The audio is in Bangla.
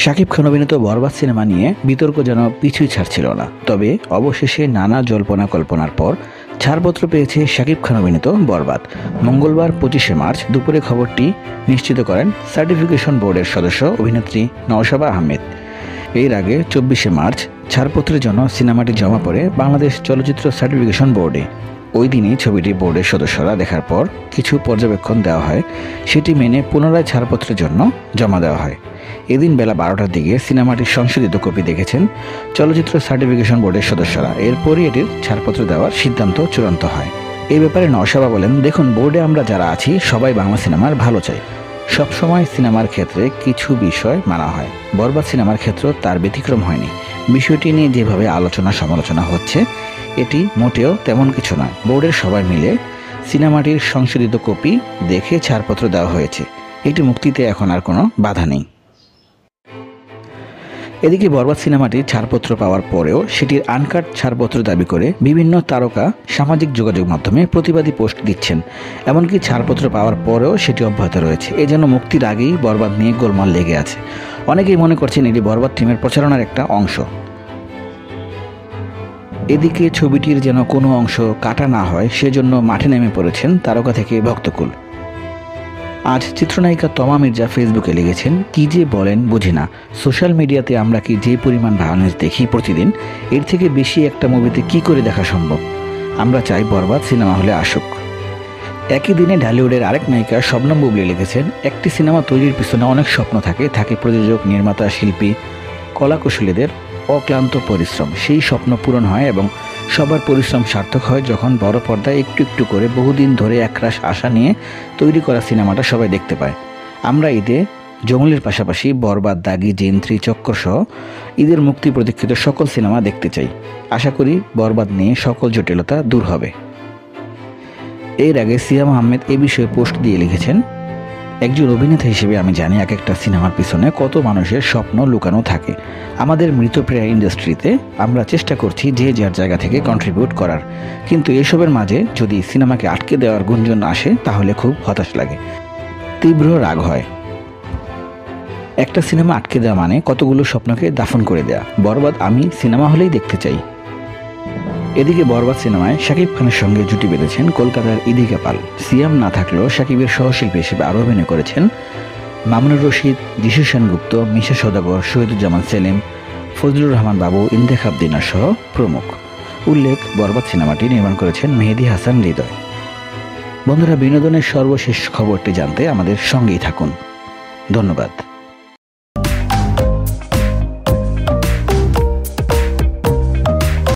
শাকিব খান অভিনীত বরবাদ সিনেমা নিয়ে বিতর্ক যেন পিছুই ছাড়ছিল না। তবে অবশেষে নানা জল্পনা কল্পনার পর ছাড়পত্র পেয়েছে শাকিব খান অভিনীত বরবাদ। মঙ্গলবার 25শে মার্চ দুপুরে খবরটি নিশ্চিত করেন সার্টিফিকেশন বোর্ডের সদস্য অভিনেত্রী নওশাবা আহমেদ। এর আগে 24শে মার্চ ছাড়পত্রের জন্য সিনেমাটি জমা পড়ে বাংলাদেশ চলচ্চিত্র সার্টিফিকেশন বোর্ডে। ওই দিনই ছবিটি বোর্ডের সদস্যরা দেখার পর কিছু পর্যবেক্ষণ দেওয়া হয়, সেটি মেনে পুনরায় ছাড়পত্রের জন্য জমা দেওয়া হয়। এদিন বেলা 12টার দিকে সিনেমাটির সংশোধিত কপি দেখেছেন চলচ্চিত্র সার্টিফিকেশন বোর্ডের সদস্যরা। এরপরই এটির ছাড়পত্র দেওয়ার সিদ্ধান্ত চূড়ান্ত হয়। এই ব্যাপারে নওশাবা বলেন, দেখুন, বোর্ডে আমরা যারা আছি সবাই বাংলা সিনেমার ভালো চাই। সবসময় সিনেমার ক্ষেত্রে কিছু বিষয় মানা হয়, বরবাদ সিনেমার ক্ষেত্রেও তার ব্যতিক্রম হয়নি। বিষয়টি নিয়ে যেভাবে আলোচনা সমালোচনা হচ্ছে এটি মোটেও তেমন কিছু নয়। বোর্ডের সবাই মিলে সিনেমাটির সংশোধিত কপি দেখে ছাড়পত্র দেওয়া হয়েছে। এটি মুক্তিতে এখন আর কোনো বাধা নেই। এদিকে বরবাদ সিনেমাটির ছাড়পত্র পাওয়ার পরেও সেটির আনকাট ছাড়পত্র দাবি করে বিভিন্ন তারকা সামাজিক যোগাযোগ মাধ্যমে প্রতিবাদী পোস্ট দিচ্ছেন। এমনকি ছাড়পত্র পাওয়ার পরেও সেটি অব্যাহত রয়েছে। এ যেন মুক্তির আগেই বরবাদ নিয়ে গোলমাল লেগে আছে। অনেকেই মনে করছেন এটি বরবাদ টিমের প্রচারণার একটা অংশ। এদিকে ছবিটির যেন কোনো অংশ কাটা না হয় সেজন্য মাঠে নেমে পড়েছেন তারকা থেকে ভক্তকুল। আজ চিত্রনায়িকা তমা মির্জা ফেসবুকে লিখেছেন, কি যে বলেন বুঝি না, সোশ্যাল মিডিয়াতে আমরা কি যে পরিমাণ ভায়োলেন্স দেখি প্রতিদিন, এর থেকে বেশি একটা মুভিতে কি করে দেখা সম্ভব? আমরা চাই বরবাদ সিনেমা হলে আসুক। একই দিনে ঢালিউডের আরেক নায়িকা শবনম বুবলি লিখেছেন, একটি সিনেমা তৈরির পিছনে অনেক স্বপ্ন থাকে প্রযোজক, নির্মাতা, শিল্পী, কলাকুশলীদের অক্লান্ত পরিশ্রম। সেই স্বপ্ন পূরণ হয় এবং সবার পরিশ্রম সার্থক হয় যখন বড় পর্দায় একটু একটু করে বহুদিন ধরে একরাশ আশা নিয়ে তৈরি করা সিনেমাটা সবাই দেখতে পায়। আমরা ঈদে জঙ্গলের পাশাপাশি বরবাদ, দাগি, জিন, ত্রিচক্র সহ ঈদের মুক্তি প্রতীক্ষিত সকল সিনেমা দেখতে চাই। আশা করি বরবাদ নিয়ে সকল জটিলতা দূর হবে। এর আগে সিয়াম আহমেদ এ বিষয়ে পোস্ট দিয়ে লিখেছেন, একজন অভিনেতা হিসেবে আমি জানি এক একটা সিনেমার পিছনে কত মানুষের স্বপ্ন লুকানো থাকে। আমাদের মৃতপ্রায় ইন্ডাস্ট্রিতে আমরা চেষ্টা করছি যে যার জায়গা থেকে কন্ট্রিবিউট করার, কিন্তু এসবের মাঝে যদি সিনেমাকে আটকে দেওয়ার গুঞ্জন আসে তাহলে খুব হতাশ লাগে, তীব্র রাগ হয়। একটা সিনেমা আটকে দেওয়া মানে কতগুলো স্বপ্নকে দাফন করে দেয়া। বরবাদ আমি সিনেমা হলেই দেখতে চাই। এদিকে বরবাদ সিনেমায় শাকিব খানের সঙ্গে জুটি বেঁধেছেন কলকাতার ইদিকা পাল। সিয়াম না থাকলেও শাকিবের সহশিল্পী হিসেবে আরও অভিনয় করেছেন মামুনুর রশিদ, যিশু সেনগুপ্ত, মিশা সওদাগর, শহীদুজ্জামান সেলিম, ফজলুর রহমান বাবু, ইন্তেখাব দিনা সহ প্রমুখ। উল্লেখ, বরবাদ সিনেমাটি নির্মাণ করেছেন মেহেদী হাসান হৃদয়। বন্ধুরা, বিনোদনের সর্বশেষ খবরটি জানতে আমাদের সঙ্গেই থাকুন। ধন্যবাদ।